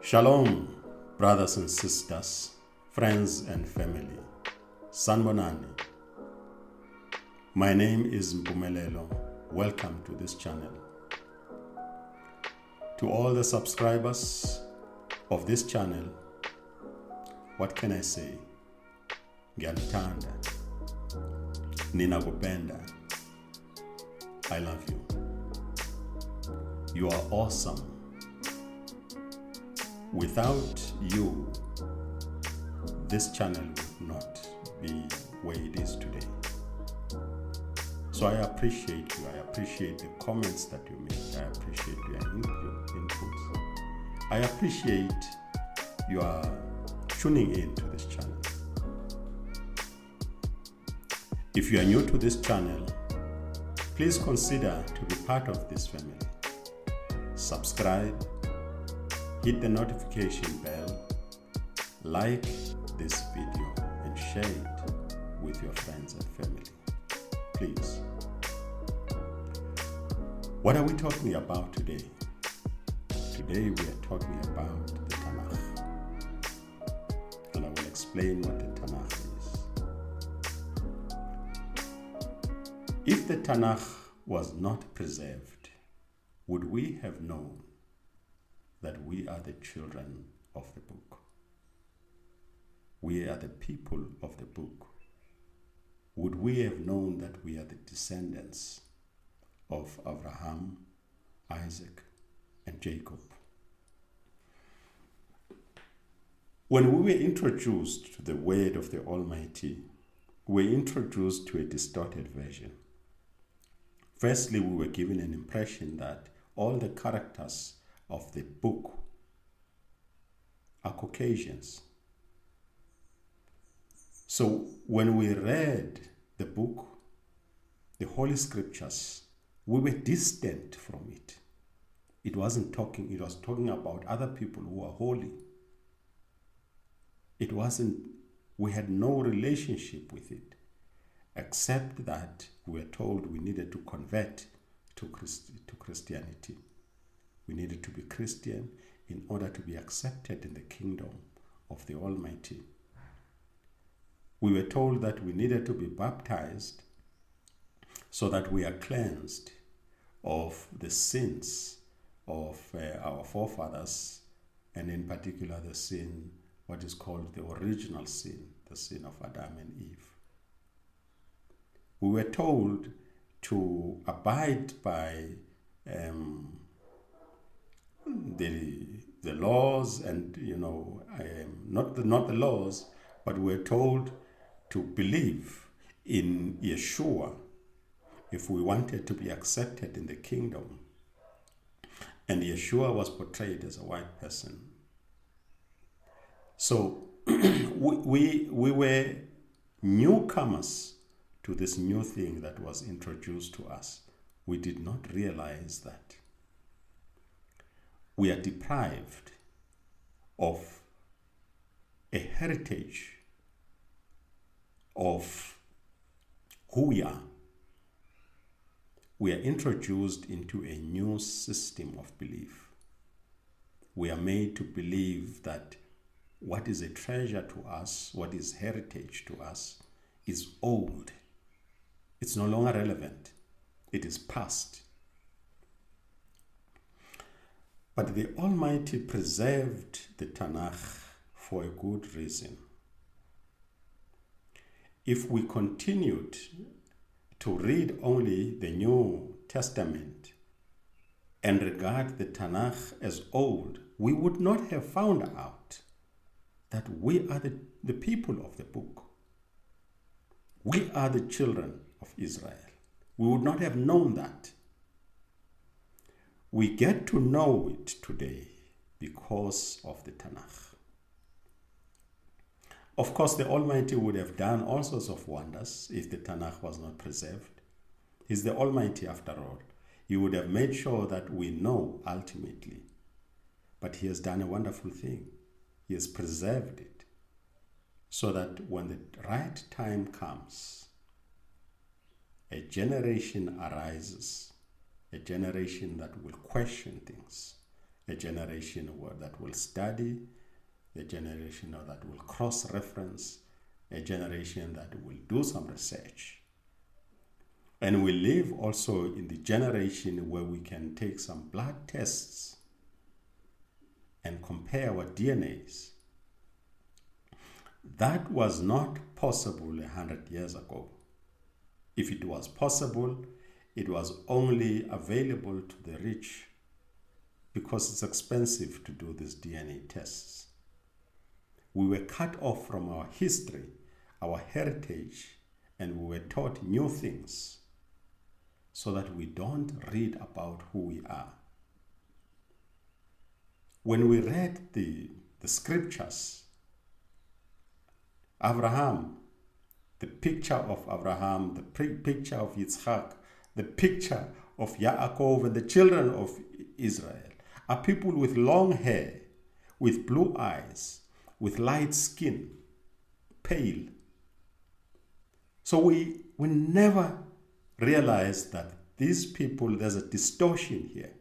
Shalom, brothers and sisters, friends and family. Sanbonani. My name is Mpumelelo. Welcome to this channel. To all the subscribers of this channel, what can I say? Ngiyanithanda. Nina kupenda. I love you. You are awesome. Without you, this channel would not be where it is today. So I appreciate you. I appreciate the comments that you make. I appreciate your inputs. I appreciate your tuning in to this channel. If you are new to this channel, please consider to be part of this family. Subscribe, hit the notification bell, like this video, and share it with your friends and family. Please. What are we talking about today? Today we are talking about the Tanakh. And I will explain what the Tanakh is. If the Tanakh was not preserved, would we have known that we are the children of the book? We are the people of the book. Would we have known that we are the descendants of Abraham, Isaac, and Jacob? When we were introduced to the word of the Almighty, we were introduced to a distorted version. Firstly, we were given an impression that all the characters of the book are Caucasians. So when we read the book, the Holy Scriptures, we were distant from it. It was talking about other people who are holy. We had no relationship with it, except that we were told we needed to convert to Christianity. We needed to be Christian in order to be accepted in the kingdom of the Almighty. We were told that we needed to be baptized so that we are cleansed of the sins of our forefathers, and in particular the sin, what is called the original sin, the sin of Adam and Eve. We were told to abide by the laws, and not the laws, but we're told to believe in Yeshua if we wanted to be accepted in the kingdom. And Yeshua was portrayed as a white person. So we were newcomers to this new thing that was introduced to us. We did not realize that we are deprived of a heritage of who we are. We are introduced into a new system of belief. We are made to believe that what is a treasure to us, what is heritage to us, is old. It's no longer relevant. It is past. But the Almighty preserved the Tanakh for a good reason. If we continued to read only the New Testament and regard the Tanakh as old, we would not have found out that we are the people of the book. We are the children of Israel. We would not have known that. We get to know it today because of the Tanakh. Of course, the Almighty would have done all sorts of wonders if the Tanakh was not preserved. He's the Almighty after all. He would have made sure that we know ultimately. But He has done a wonderful thing. He has preserved it so that when the right time comes, a generation arises, a generation that will question things, a generation that will study, a generation that will cross-reference, a generation that will do some research. And we live also in the generation where we can take some blood tests and compare our DNAs. That was not possible 100 years ago. If it was possible, it was only available to the rich because it's expensive to do these DNA tests. We were cut off from our history, our heritage, and we were taught new things so that we don't read about who we are. When we read the scriptures, Abraham, the picture of Abraham, the picture of Yitzhak, the picture of Yaakov and the children of Israel are people with long hair, with blue eyes, with light skin, pale. So we never realized that these people, there's a distortion here.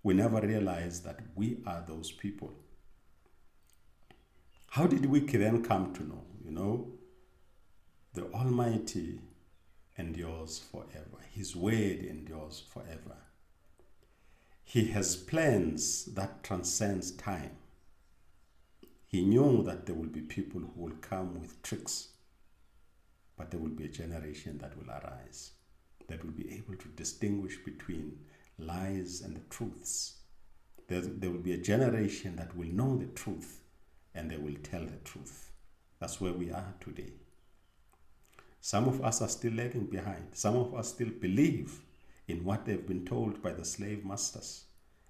We never realized that we are those people. How did we then come to know? The Almighty endures forever. His word endures forever. He has plans that transcends time. He knew that there will be people who will come with tricks, but there will be a generation that will arise, that will be able to distinguish between lies and the truths. There will be a generation that will know the truth, and they will tell the truth. That's where we are today. Some of us are still lagging behind. Some of us still believe in what they've been told by the slave masters.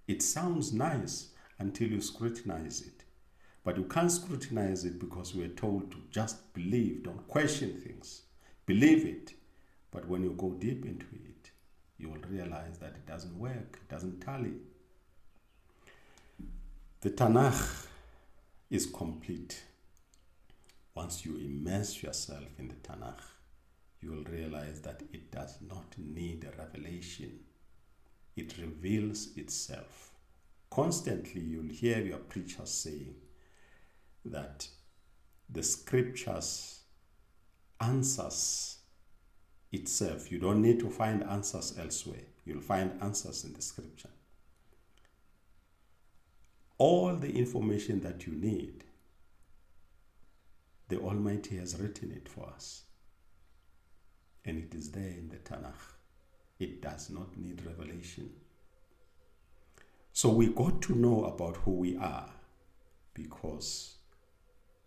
It sounds nice until you scrutinize it. But you can't scrutinize it because we are told to just believe, don't question things. Believe it. But when you go deep into it, you will realize that it doesn't work, it doesn't tally. The Tanakh is complete. Once you immerse yourself in the Tanakh, you will realize that it does not need a revelation. It reveals itself. Constantly, you'll hear your preachers saying that the scriptures answers itself. You don't need to find answers elsewhere. You'll find answers in the scripture. All the information that you need, the Almighty has written it for us. And it is there in the Tanakh. It does not need revelation. So we got to know about who we are because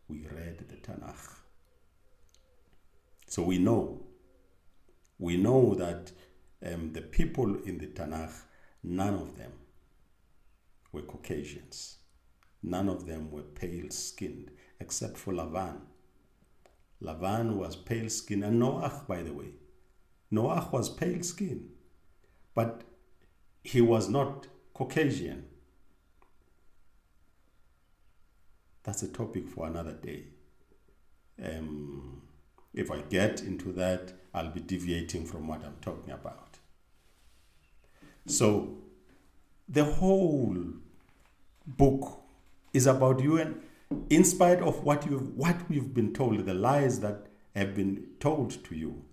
we read the Tanakh. So we know that the people in the Tanakh, none of them were Caucasians. None of them were pale-skinned, except for Lavan. Lavan was pale-skinned, and Noach, by the way. Noach was pale-skinned, but he was not Caucasian. That's a topic for another day. If I get into that, I'll be deviating from what I'm talking about. So, the whole book is about you, and in spite of what we've been told, the lies that have been told to you,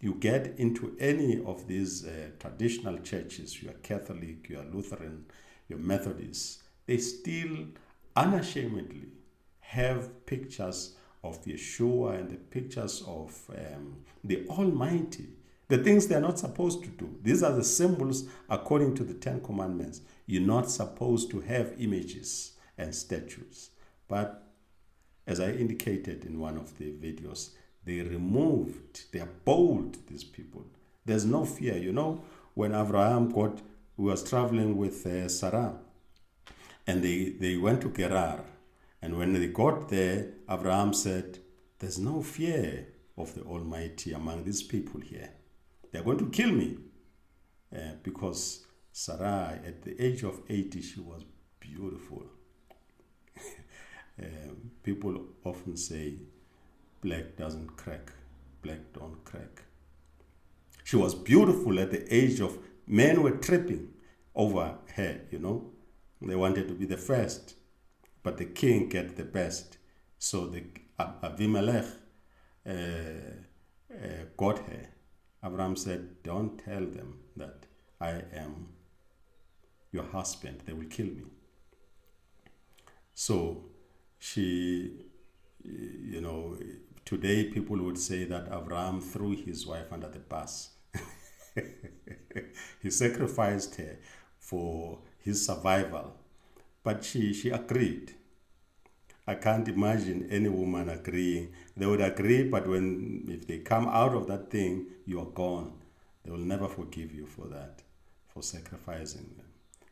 you get into any of these traditional churches, you are Catholic, you are Lutheran, you're Methodist, they still unashamedly have pictures of Yeshua and the pictures of the Almighty, the things they're not supposed to do. These are the symbols according to the Ten Commandments. You're not supposed to have images and statues. But as I indicated in one of the videos, they are bold, these people. There's no fear. When Abraham was traveling with Sarah, and they went to Gerar, and when they got there, Abraham said, there's no fear of the Almighty among these people here. They're going to kill me. Because Sarah, at the age of 80, she was beautiful. People often say, black doesn't crack, black don't crack. She was beautiful at the age of, men were tripping over her, They wanted to be the first, but the king get the best. So the Abimelech got her. Abraham said, don't tell them that I am your husband. They will kill me. So she, today people would say that Abraham threw his wife under the bus. He sacrificed her for his survival. But she agreed. I can't imagine any woman agreeing. They would agree, but if they come out of that thing, you are gone. They will never forgive you for that, for sacrificing them.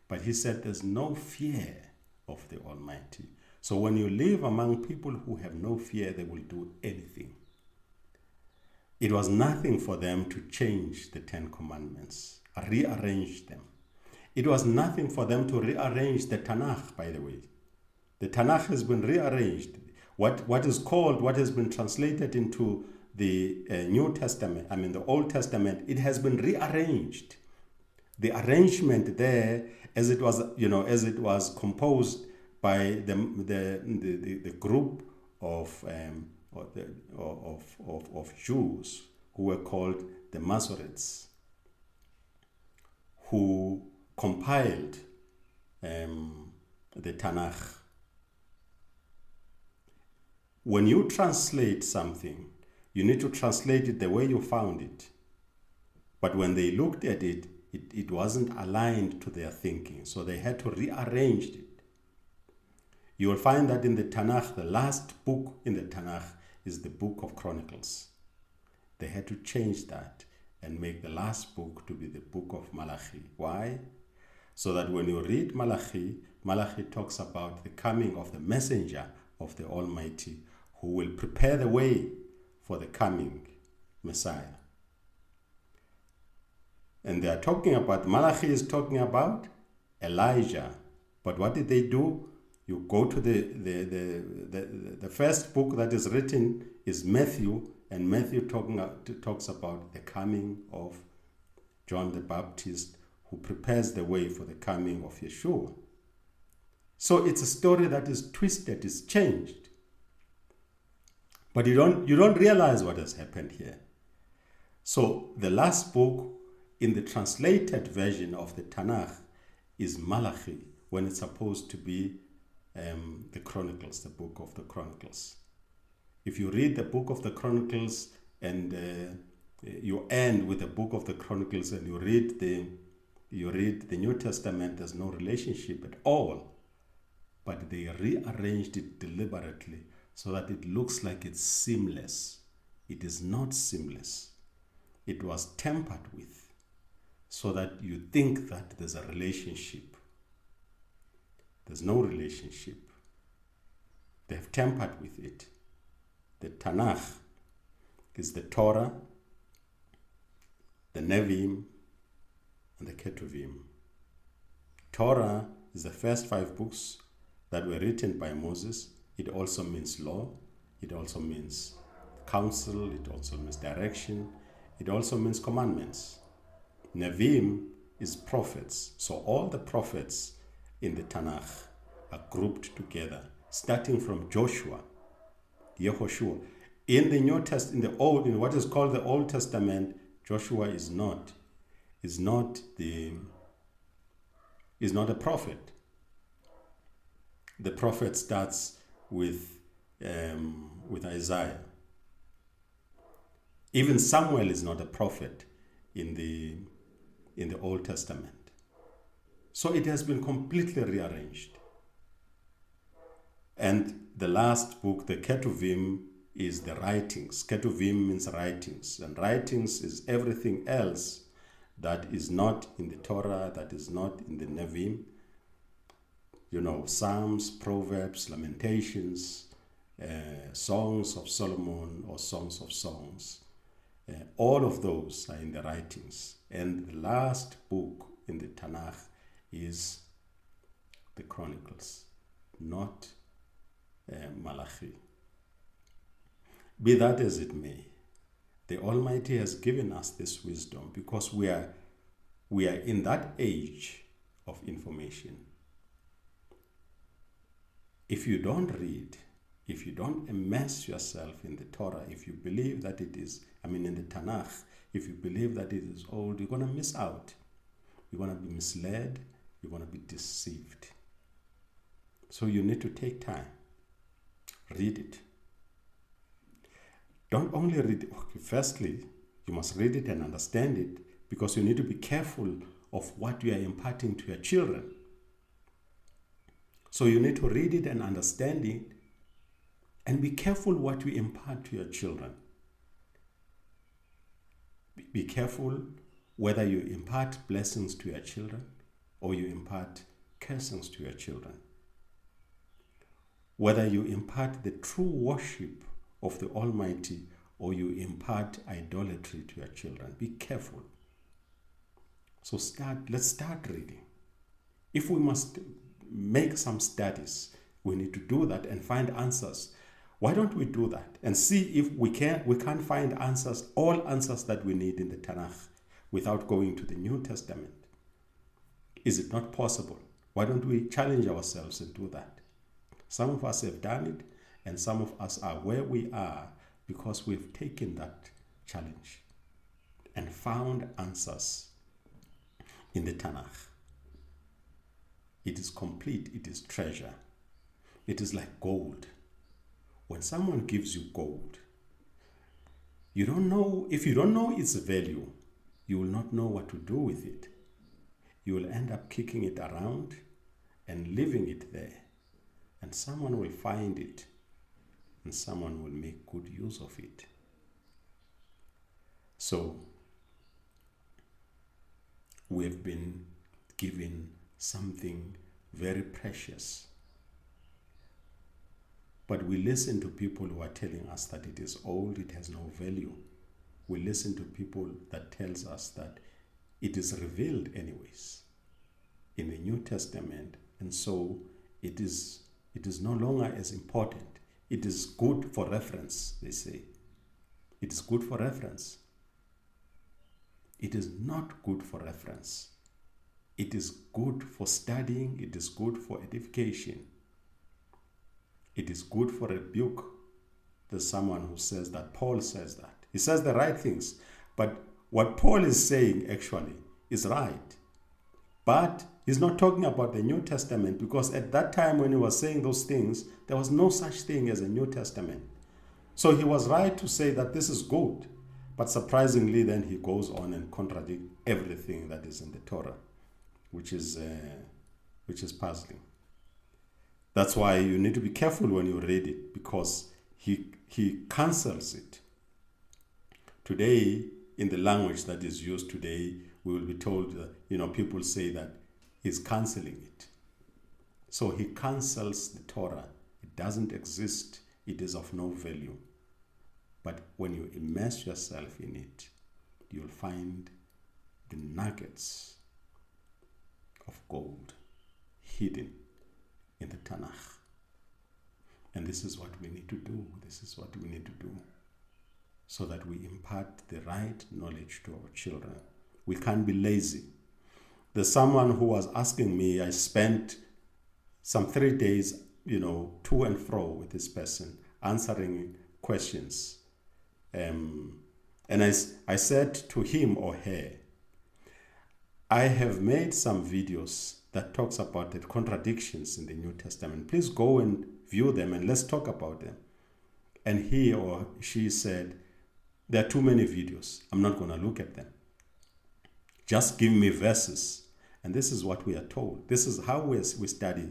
But he said there's no fear of the Almighty. So when you live among people who have no fear, they will do anything. It was nothing for them to change the 10 Commandments, rearrange them. It was nothing for them to rearrange the Tanakh, by the way. The Tanakh has been rearranged. What has been translated into the New Testament, the Old Testament, it has been rearranged. The arrangement there, as it was composed by the group of Jews who were called the Masoretes, who compiled the Tanakh. When you translate something, you need to translate it the way you found it. But when they looked at it, it wasn't aligned to their thinking, so they had to rearrange it. You will find that in the Tanakh, the last book in the Tanakh is the book of Chronicles. They had to change that and make the last book to be the book of Malachi. Why? So that when you read Malachi, Malachi talks about the coming of the messenger of the Almighty who will prepare the way for the coming Messiah. And they are talking about, Malachi is talking about Elijah. But what did they do? You go to the first book that is written is Matthew, and Matthew talks about the coming of John the Baptist, who prepares the way for the coming of Yeshua. So it's a story that is twisted, is changed. But you don't realize what has happened here. So the last book in the translated version of the Tanakh is Malachi, when it's supposed to be the Chronicles, the book of the Chronicles. If you read the book of the Chronicles and you end with the book of the Chronicles and you read the New Testament, there's no relationship at all. But they rearranged it deliberately so that it looks like it's seamless. It is not seamless. It was tampered with so that you think that there's a relationship. There's no relationship. They have tampered with it. The Tanakh is the Torah, the Nevi'im, and the Ketuvim. Torah is the first 5 books that were written by Moses. It also means law. It also means counsel. It also means direction. It also means commandments. Nevi'im is prophets. So all the prophets in the Tanakh are grouped together, starting from Joshua, Yehoshua. In the New Testament, in what is called the Old Testament, Joshua is not a prophet. The prophet starts with Isaiah. Even Samuel is not a prophet in the Old Testament. So it has been completely rearranged. And the last book, the Ketuvim, is the writings. Ketuvim means writings. And writings is everything else that is not in the Torah, that is not in the Nevi'im. Psalms, Proverbs, Lamentations, Songs of Solomon or Songs of Songs. All of those are in the writings. And the last book in the Tanakh is the Chronicles, not Malachi. Be that as it may, the Almighty has given us this wisdom because we are in that age of information. if you don't read, if you don't immerse yourself in the Torah, if you believe that it is, in the Tanakh, if you believe that it is old, you're going to miss out. You're going to be misled. You're going to be deceived. So you need to take time. Read it. Don't only read it. Okay, firstly, you must read it and understand it, because you need to be careful of what you are imparting to your children. So you need to read it and understand it, and be careful what you impart to your children. Be careful whether you impart blessings to your children or you impart cursings to your children. Whether you impart the true worship of the Almighty or you impart idolatry to your children. Be careful. So let's start reading. If we must make some studies, we need to do that and find answers. Why don't we do that and see if we can't find answers, all answers that we need in the Tanakh without going to the New Testament? Is it not possible? Why don't we challenge ourselves and do that? Some of us have done it, and some of us are where we are because we've taken that challenge and found answers in the Tanakh. It is complete, it is treasure. It is like gold. When someone gives you gold, you don't know, if you don't know its value, you will not know what to do with it. You will end up kicking it around and leaving it there. And someone will find it, and someone will make good use of it. So, we have been given something very precious. But we listen to people who are telling us that it is old, it has no value. We listen to people that tells us that it is revealed anyways in the New Testament, and so it is no longer as important. It is good for reference, they say. It is good for reference. It is not good for reference. It is good for studying. It is good for edification. It is good for rebuke. There's someone who says that. Paul says that. He says the right things. But what Paul is saying actually is right. But he's not talking about the New Testament, because at that time when he was saying those things, there was no such thing as a New Testament. So he was right to say that this is good. But surprisingly, then he goes on and contradicts everything that is in the Torah, which is puzzling. That's why you need to be careful when you read it, because he cancels it. Today, in the language that is used today, we will be told that, people say that he's canceling it. So he cancels the Torah. It doesn't exist. It is of no value. But when you immerse yourself in it, you'll find the nuggets of gold hidden in the Tanakh. And this is what we need to do. This is what we need to do, so that we impart the right knowledge to our children. We can't be lazy. There's someone who was asking me, I spent some 3 days, to and fro with this person, answering questions. And I said to him or her, I have made some videos that talks about the contradictions in the New Testament. Please go and view them and let's talk about them. And he or she said, there are too many videos. I'm not going to look at them. Just give me verses. And this is what we are told. This is how we study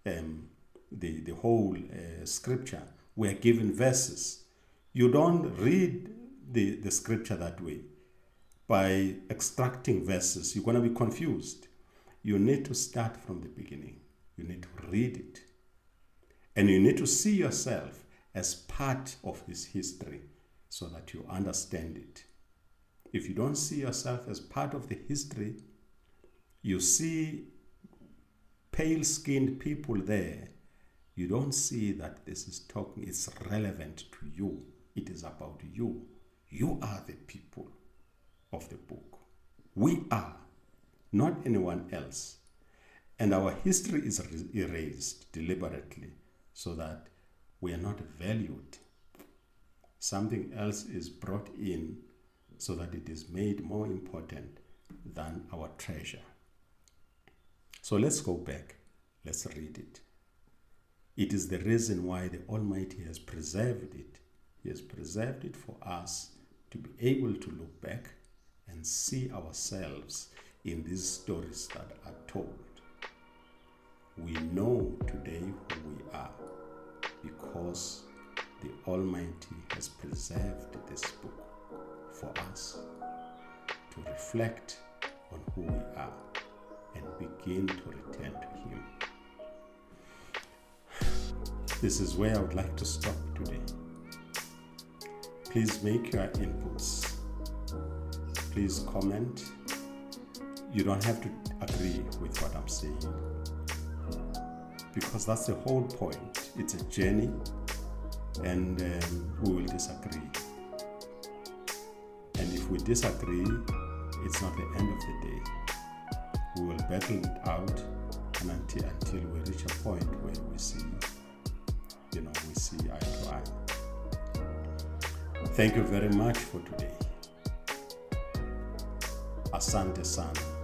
the whole scripture. We are given verses. You don't read the scripture that way. By extracting verses, you're going to be confused. You need to start from the beginning. You need to read it. And you need to see yourself as part of this history so that you understand it. If you don't see yourself as part of the history, you see pale-skinned people there. You don't see that it's relevant to you. It is about you. You are the people of the book. We are, not anyone else. And our history is erased deliberately so that we are not valued. Something else is brought in so that it is made more important than our treasure. So let's go back. Let's read it. It is the reason why the Almighty has preserved it. He has preserved it for us to be able to look back and see ourselves in these stories that are told. We know today who we are because the Almighty has preserved this book for us to reflect on who we are and begin to return to Him. This is where I would like to stop today. Please make your inputs. Please comment. You don't have to agree with what I'm saying, because that's the whole point. It's a journey, and we will disagree. And if we disagree, it's not the end of the day. We will battle it out until we reach a point where we see eye to eye. Thank you very much for today. Asante sana.